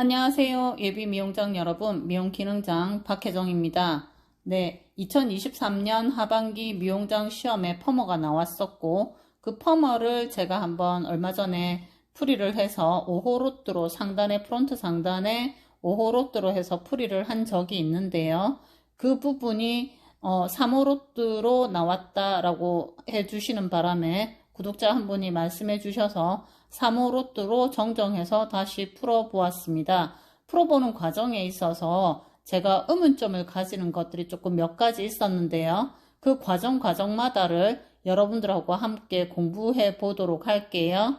안녕하세요. 예비 미용장 여러분, 미용기능장 박혜정입니다. 네, 2023년 하반기 미용장 시험에 펌어가 나왔었고, 그 펌어를 제가 한번 얼마 전에 풀이를 해서 5호 로트로 상단에, 프론트 상단에 5호 로트로 해서 풀이를 한 적이 있는데요. 그 부분이 3호 로트로 나왔다라고 해주시는 바람에 구독자 한 분이 말씀해 주셔서 3호 로트로 정정해서 다시 풀어보았습니다. 풀어보는 과정에 있어서 제가 의문점을 가지는 것들이 조금 몇 가지 있었는데요. 그 과정마다를 여러분들하고 함께 공부해 보도록 할게요.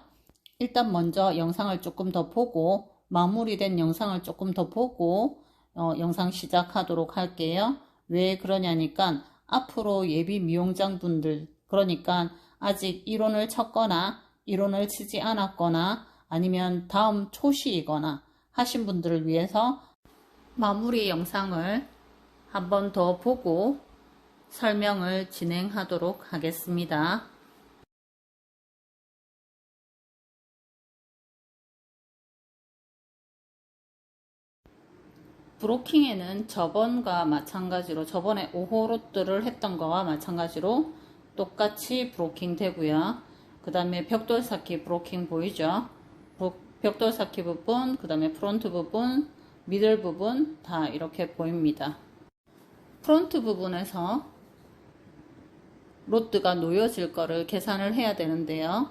일단 먼저 영상을 조금 더 보고 마무리된 영상을 조금 더 보고 영상 시작하도록 할게요. 왜 그러냐니까 앞으로 예비 미용장 분들, 그러니까 아직 이론을 쳤거나 이론을 치지 않았거나 아니면 다음 초시이거나 하신 분들을 위해서 마무리 영상을 한 번 더 보고 설명을 진행하도록 하겠습니다. 브로킹에는 저번과 마찬가지로 저번에 5호 로트를 했던 거와 마찬가지로 똑같이 브로킹 되고요. 그 다음에 벽돌 쌓기 브로킹 보이죠? 벽돌 쌓기 부분, 그 다음에 프론트 부분, 미들 부분 다 이렇게 보입니다. 프론트 부분에서 로트가 놓여질 거를 계산을 해야 되는데요.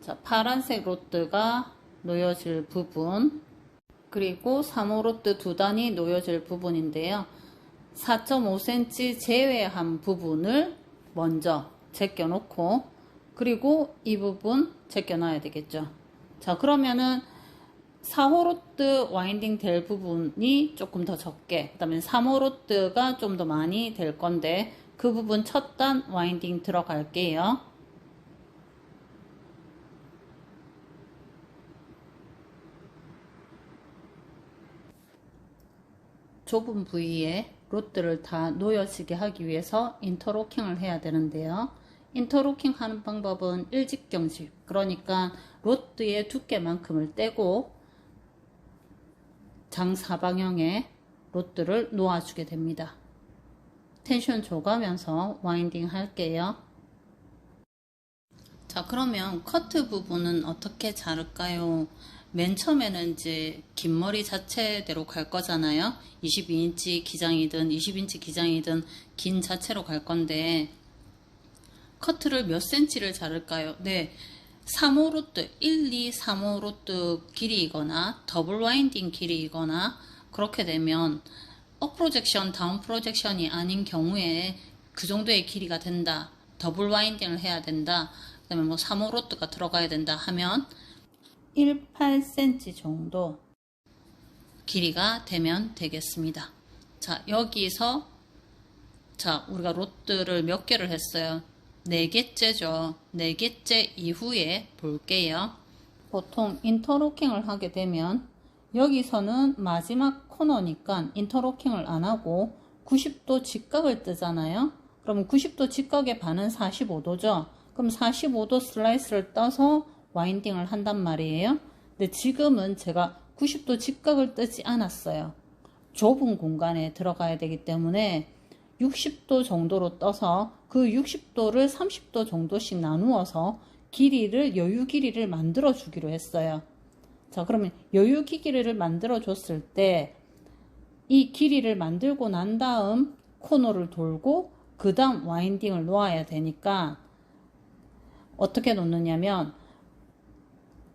자, 파란색 로트가 놓여질 부분, 그리고 3호 로트 두 단이 놓여질 부분인데요. 4.5cm 제외한 부분을 먼저 제껴 놓고, 그리고 이 부분 제껴 놔야 되겠죠. 자, 그러면은 4호 로트 와인딩 될 부분이 조금 더 적게, 그 다음에 3호 로트가 좀 더 많이 될 건데 그 부분 첫 단 와인딩 들어갈게요. 좁은 부위에 로트를 다 놓여지게 하기 위해서 인터로킹을 해야 되는데요. 인터로킹 하는 방법은 일직경직, 그러니까 로트의 두께만큼을 떼고 장사방향에 로트를 놓아주게 됩니다. 텐션 줘가면서 와인딩 할게요. 자, 그러면 커트 부분은 어떻게 자를까요? 맨 처음에는 이제 긴 머리 자체대로 갈 거잖아요. 22인치 기장이든 20인치 기장이든 긴 자체로 갈 건데 커트를 몇 센치를 자를까요? 네, 3호 로트, 1, 2, 3호 로트 길이이거나 더블 와인딩 길이이거나 그렇게 되면 업 프로젝션, 다운 프로젝션이 아닌 경우에 그 정도의 길이가 된다. 더블 와인딩을 해야 된다. 그 다음에 뭐 3호 로트가 들어가야 된다 하면 18cm 정도 길이가 되면 되겠습니다. 자, 여기서 자, 우리가 로트를 몇 개를 했어요? 4개째죠. 4개째 이후에 볼게요. 보통 인터로킹을 하게 되면 여기서는 마지막 코너니까 인터로킹을 안 하고 90도 직각을 뜨잖아요. 그럼 90도 직각의 반은 45도죠. 그럼 45도 슬라이스를 떠서 와인딩을 한단 말이에요. 근데 지금은 제가 90도 직각을 뜨지 않았어요. 좁은 공간에 들어가야 되기 때문에 60도 정도로 떠서 그 60도를 30도 정도씩 나누어서 길이를, 여유 길이를 만들어 주기로 했어요. 자, 그러면 여유 길이를 만들어 줬을 때 이 길이를 만들고 난 다음 코너를 돌고 그 다음 와인딩을 놓아야 되니까 어떻게 놓느냐면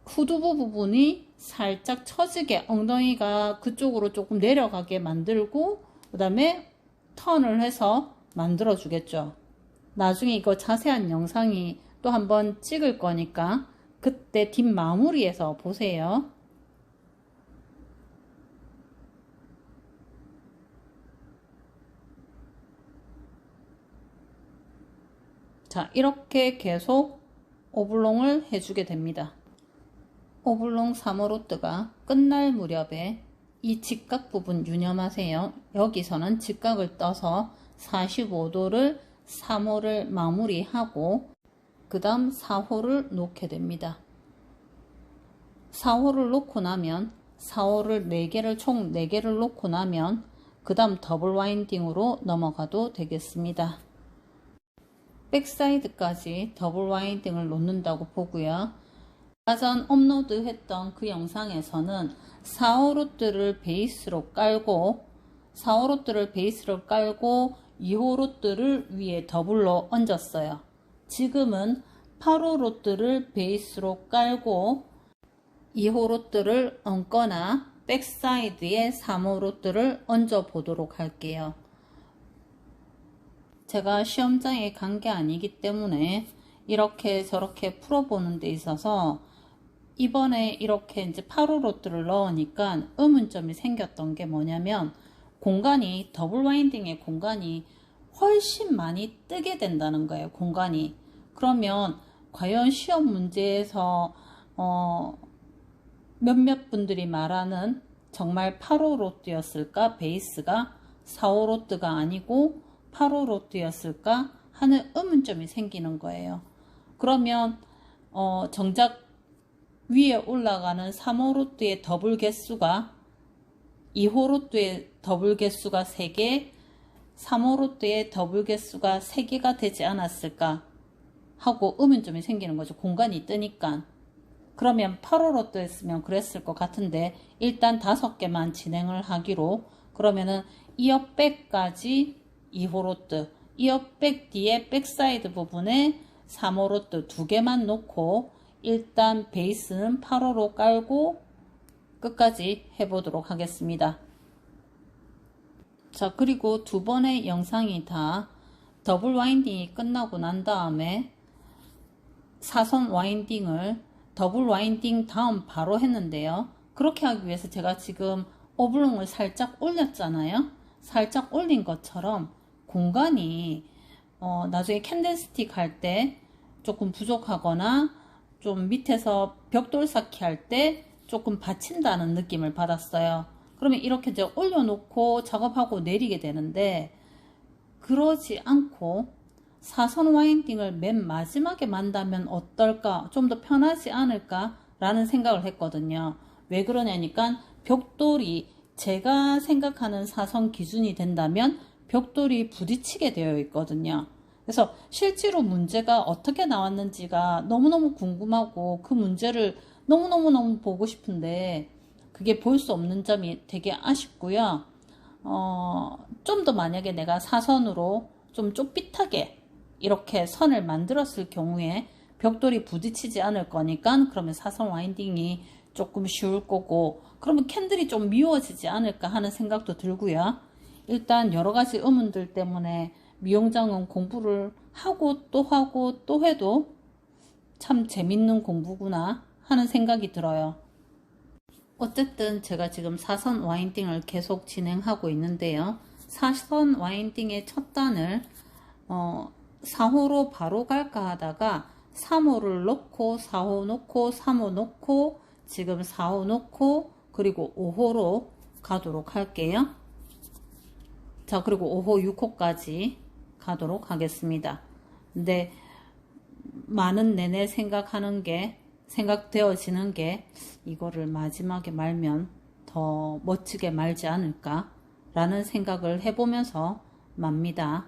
후두부 부분이 살짝 처지게 엉덩이가 그쪽으로 조금 내려가게 만들고 그 다음에 턴을 해서 만들어 주겠죠. 나중에 이거 자세한 영상이 또 한번 찍을 거니까 그때 뒷마무리에서 보세요. 자, 이렇게 계속 오블롱을 해주게 됩니다. 오블롱 3호 로트가 끝날 무렵에 이 직각 부분 유념하세요. 여기서는 직각을 떠서 45도를 3호를 마무리하고 그 다음 4호를 놓게 됩니다. 4호를 놓고 나면 4호를 4개를 총 4개를 놓고 나면 그 다음 더블 와인딩으로 넘어가도 되겠습니다. 백사이드까지 더블 와인딩을 놓는다고 보고요. 아까 업로드 했던 그 영상에서는 4호 로트를 베이스로 깔고 4호 로트를 베이스로 깔고 2호 로트를 위에 더블로 얹었어요. 지금은 8호 로트를 베이스로 깔고 2호 로트를 얹거나 백사이드에 3호 로트를 얹어 보도록 할게요. 제가 시험장에 간 게 아니기 때문에 이렇게 저렇게 풀어보는 데 있어서 이번에 이렇게 이제 8호 로트를 넣으니까 의문점이 생겼던 게 뭐냐면 공간이 더블 와인딩의 공간이 훨씬 많이 뜨게 된다는 거예요. 공간이. 그러면 과연 시험 문제에서 몇몇 분들이 말하는 정말 8호 로트였을까? 베이스가 4호 로트가 아니고 8호 로트였을까? 하는 의문점이 생기는 거예요. 그러면 정작 위에 올라가는 3호 로트의 더블 개수가 2호 로트의 더블 개수가 3개, 3호 로트의 더블 개수가 3개가 되지 않았을까 하고 의문점이 생기는 거죠. 공간이 뜨니까. 그러면 8호 로트였으면 그랬을 것 같은데 일단 5개만 진행을 하기로. 그러면은 이어백까지 2호 로트, 이어백 뒤에 백사이드 부분에 3호 로트 2개만 놓고 일단 베이스는 8호로 깔고 끝까지 해보도록 하겠습니다. 자, 그리고 두 번의 영상이 다 더블 와인딩이 끝나고 난 다음에 사선 와인딩을 더블 와인딩 다음 바로 했는데요. 그렇게 하기 위해서 제가 지금 오블롱을 살짝 올렸잖아요. 살짝 올린 것처럼 공간이 나중에 캔들스틱 할 때 조금 부족하거나 좀 밑에서 벽돌 쌓기 할 때 조금 받친다는 느낌을 받았어요. 그러면 이렇게 이제 올려놓고 작업하고 내리게 되는데 그러지 않고 사선 와인딩을 맨 마지막에 만다면 어떨까? 좀 더 편하지 않을까? 라는 생각을 했거든요. 왜 그러냐니까 벽돌이 제가 생각하는 사선 기준이 된다면 벽돌이 부딪히게 되어 있거든요. 그래서 실제로 문제가 어떻게 나왔는지가 너무너무 궁금하고 그 문제를 너무너무 보고 싶은데 그게 볼 수 없는 점이 되게 아쉽고요. 좀 더 만약에 내가 사선으로 좀 쪼빗하게 이렇게 선을 만들었을 경우에 벽돌이 부딪히지 않을 거니까 그러면 사선 와인딩이 조금 쉬울 거고 그러면 캔들이 좀 미워지지 않을까 하는 생각도 들고요. 일단 여러 가지 의문들 때문에 미용장은 공부를 하고 또 해도 참 재밌는 공부구나 하는 생각이 들어요. 어쨌든 제가 지금 사선 와인딩을 계속 진행하고 있는데요. 사선 와인딩의 첫 단을 4호로 바로 갈까 하다가 3호를 놓고 4호 놓고 3호 놓고 지금 4호 놓고 그리고 5호로 가도록 할게요. 자, 그리고 5호 6호까지 가도록 하겠습니다. 근데 많은 내내 생각되어지는 게 이거를 마지막에 말면 더 멋지게 말지 않을까 라는 생각을 해보면서 맙니다.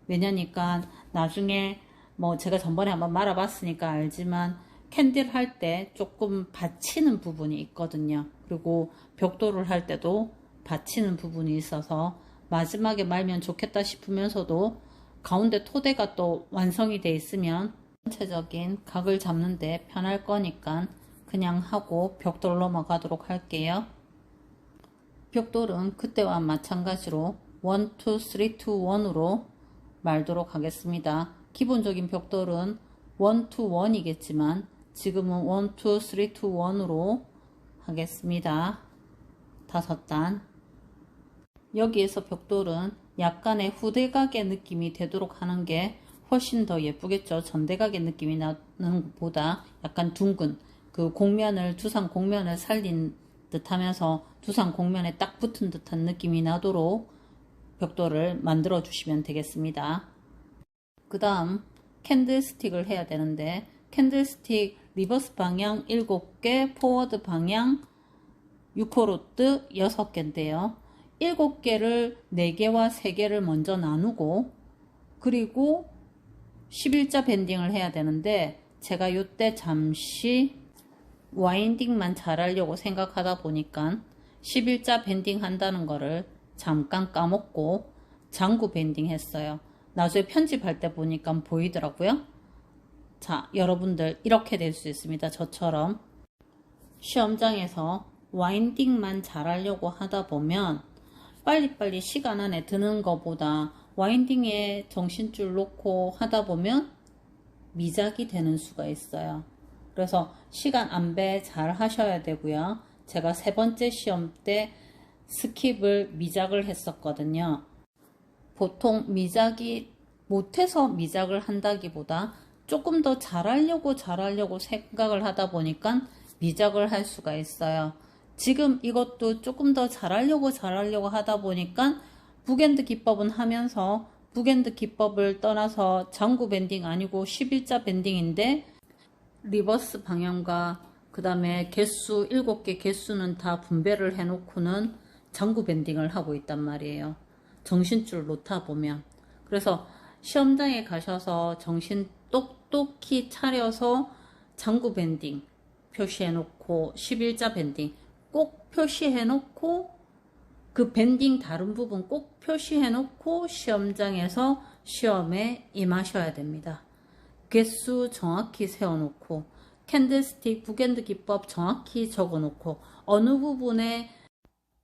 왜냐니까 나중에 뭐 제가 전번에 한번 말아봤으니까 알지만 캔들 할 때 조금 받치는 부분이 있거든요. 그리고 벽돌을 할 때도 받치는 부분이 있어서 마지막에 말면 좋겠다 싶으면서도 가운데 토대가 또 완성이 돼 있으면 전체적인 각을 잡는 데 편할 거니까 그냥 하고 벽돌 넘어가도록 할게요. 벽돌은 그때와 마찬가지로 1, 2, 3, 2, 1으로 말도록 하겠습니다. 기본적인 벽돌은 1, 2, 1이겠지만 지금은 1, 2, 3, 2, 1으로 하겠습니다. 5단. 여기에서 벽돌은 약간의 후대각의 느낌이 되도록 하는 게 훨씬 더 예쁘겠죠. 전대각의 느낌이 나는 것보다 약간 둥근 그 곡면을 두상 곡면을 살린 듯 하면서 두상 곡면에 딱 붙은 듯한 느낌이 나도록 벽돌을 만들어 주시면 되겠습니다. 그 다음 캔들스틱을 해야 되는데 캔들스틱 리버스 방향 7개, 포워드 방향 6호 로트 6개인데요. 7개를 4개와 3개를 먼저 나누고 그리고 11자 밴딩을 해야 되는데 제가 이때 잠시 와인딩만 잘하려고 생각하다 보니까 11자 밴딩 한다는 거를 잠깐 까먹고 장구 밴딩 했어요. 나중에 편집할 때 보니까 보이더라고요. 자, 여러분들 이렇게 될 수 있습니다. 저처럼 시험장에서 와인딩만 잘하려고 하다 보면 빨리빨리 시간 안에 드는 것보다 와인딩에 정신줄 놓고 하다 보면 미작이 되는 수가 있어요. 그래서 시간 안배 잘 하셔야 되고요. 제가 3번째 시험 때 스킵을 미작을 했었거든요. 보통 미작이 못해서 미작을 한다기보다 조금 더 잘하려고 생각을 하다 보니까 미작을 할 수가 있어요. 지금 이것도 조금 더 잘하려고 하다 보니까 북엔드 기법은 하면서 북엔드 기법을 떠나서 장구 밴딩 아니고 11자 밴딩인데 리버스 방향과 그 다음에 개수 7개 개수는 다 분배를 해놓고는 장구 밴딩을 하고 있단 말이에요. 정신줄 놓다 보면. 그래서 시험장에 가셔서 정신 똑똑히 차려서 장구 밴딩 표시해놓고 11자 밴딩 꼭 표시해놓고 그 밴딩 다른 부분 꼭 표시해놓고 시험장에서 시험에 임하셔야 됩니다. 개수 정확히 세워놓고 캔들스틱 북엔드 기법 정확히 적어놓고 어느 부분에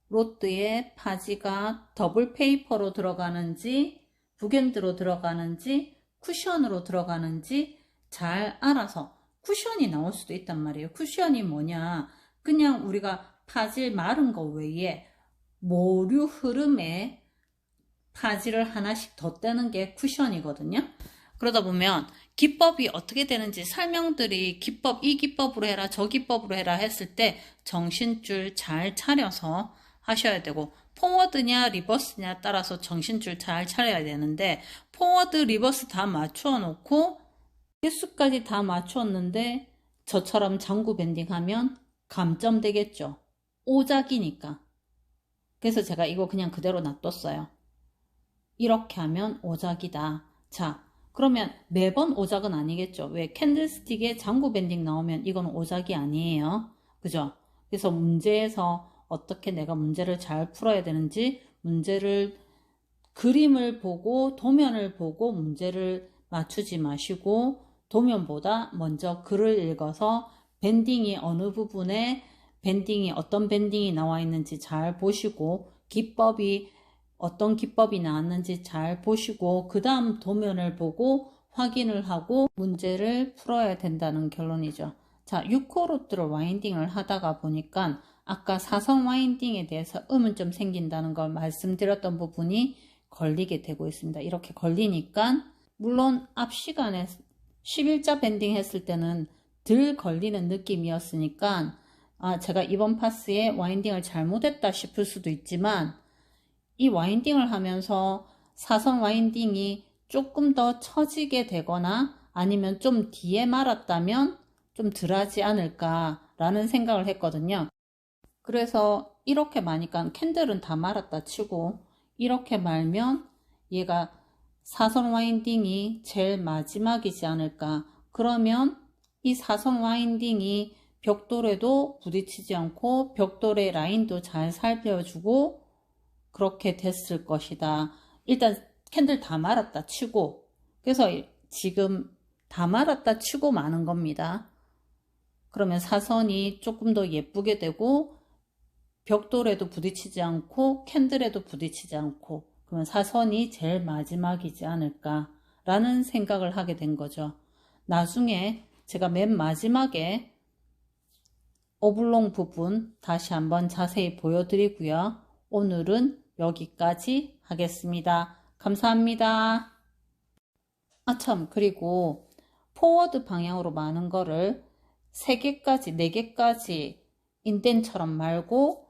로트에 파지가 더블 페이퍼로 들어가는지 북엔드로 들어가는지 쿠션으로 들어가는지 잘 알아서 쿠션이 나올 수도 있단 말이에요. 쿠션이 뭐냐, 그냥 우리가 파질 마른 거 외에 모류 흐름에 파지를 하나씩 덧대는 게 쿠션이거든요. 그러다 보면 기법이 어떻게 되는지 설명들이 기법 이 기법으로 해라 저 기법으로 해라 했을 때 정신줄 잘 차려서 하셔야 되고, 포워드냐 리버스냐 따라서 정신줄 잘 차려야 되는데 포워드 리버스 다 맞춰 놓고 개수까지 다 맞췄는데 저처럼 장구 밴딩 하면 감점 되겠죠. 오작이니까. 그래서 제가 이거 그냥 그대로 놔뒀어요. 이렇게 하면 오작이다. 자, 그러면 매번 오작은 아니겠죠. 왜 캔들스틱에 장구 밴딩 나오면 이건 오작이 아니에요. 그죠? 그래서 문제에서 어떻게 내가 문제를 잘 풀어야 되는지 문제를 그림을 보고 도면을 보고 문제를 맞추지 마시고 도면보다 먼저 글을 읽어서 밴딩이 어느 부분에 밴딩이 어떤 밴딩이 나와 있는지 잘 보시고 기법이 어떤 기법이 나왔는지 잘 보시고 그 다음 도면을 보고 확인을 하고 문제를 풀어야 된다는 결론이죠. 자, 6호 로트를 와인딩을 하다가 보니까 아까 사선 와인딩에 대해서 의문점 생긴다는 걸 말씀드렸던 부분이 걸리게 되고 있습니다. 이렇게 걸리니까 물론 앞 시간에 11자 밴딩 했을 때는 덜 걸리는 느낌이었으니까 제가 이번 파스에 와인딩을 잘못했다 싶을 수도 있지만 이 와인딩을 하면서 사선 와인딩이 조금 더 처지게 되거나 아니면 좀 뒤에 말았다면 좀 덜하지 않을까라는 생각을 했거든요. 그래서 이렇게 마니까 캔들은 다 말았다 치고 이렇게 말면 얘가 사선 와인딩이 제일 마지막이지 않을까. 그러면 이 사선 와인딩이 벽돌에도 부딪히지 않고 벽돌의 라인도 잘 살펴주고 그렇게 됐을 것이다. 일단 캔들 다 말았다 치고, 그래서 지금 다 말았다 치고 마는 겁니다. 그러면 사선이 조금 더 예쁘게 되고 벽돌에도 부딪히지 않고 캔들에도 부딪히지 않고, 그러면 사선이 제일 마지막이지 않을까 라는 생각을 하게 된 거죠. 나중에 제가 맨 마지막에 오블롱 부분 다시 한번 자세히 보여드리고요. 오늘은 여기까지 하겠습니다. 감사합니다. 참, 그리고 포워드 방향으로 마는 거를 3개까지 4개까지 인덴처럼 말고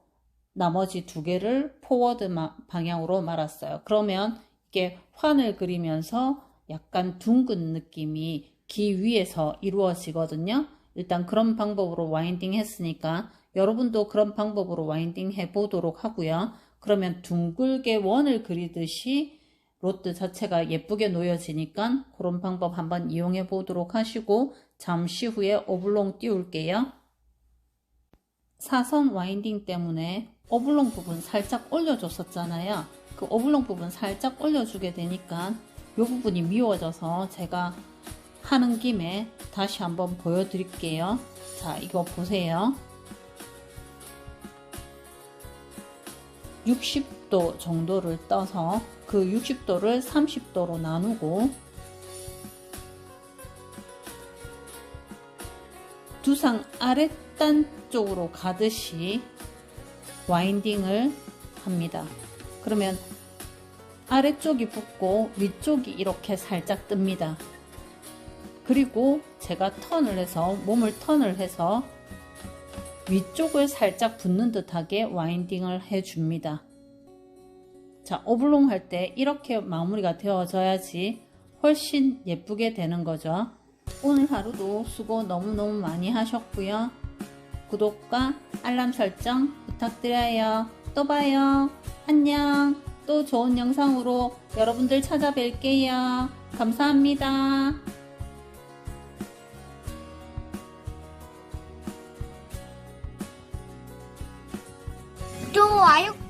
나머지 2개를 포워드 방향으로 말았어요. 그러면 이게 환을 그리면서 약간 둥근 느낌이 귀 위에서 이루어지거든요. 일단 그런 방법으로 와인딩 했으니까 여러분도 그런 방법으로 와인딩 해보도록 하고요. 그러면 둥글게 원을 그리듯이 로트 자체가 예쁘게 놓여지니까 그런 방법 한번 이용해 보도록 하시고 잠시 후에 오블롱 띄울게요. 사선 와인딩 때문에 오블롱 부분 살짝 올려줬었잖아요. 그 오블롱 부분 살짝 올려주게 되니까 이 부분이 미워져서 제가 하는 김에 다시 한번 보여드릴게요. 자, 이거 보세요. 60도 정도를 떠서 그 60도를 30도로 나누고 두상 아랫단 쪽으로 가듯이 와인딩을 합니다. 그러면 아래쪽이 붓고 위쪽이 이렇게 살짝 뜹니다. 그리고 제가 턴을 해서 몸을 턴을 해서 위쪽을 살짝 붙는 듯하게 와인딩을 해줍니다. 자, 오블롱 할 때 이렇게 마무리가 되어져야지 훨씬 예쁘게 되는 거죠. 오늘 하루도 수고 너무너무 많이 하셨고요. 구독과 알람 설정 부탁드려요. 또 봐요. 안녕. 또 좋은 영상으로 여러분들 찾아뵐게요. 감사합니다. 좋아요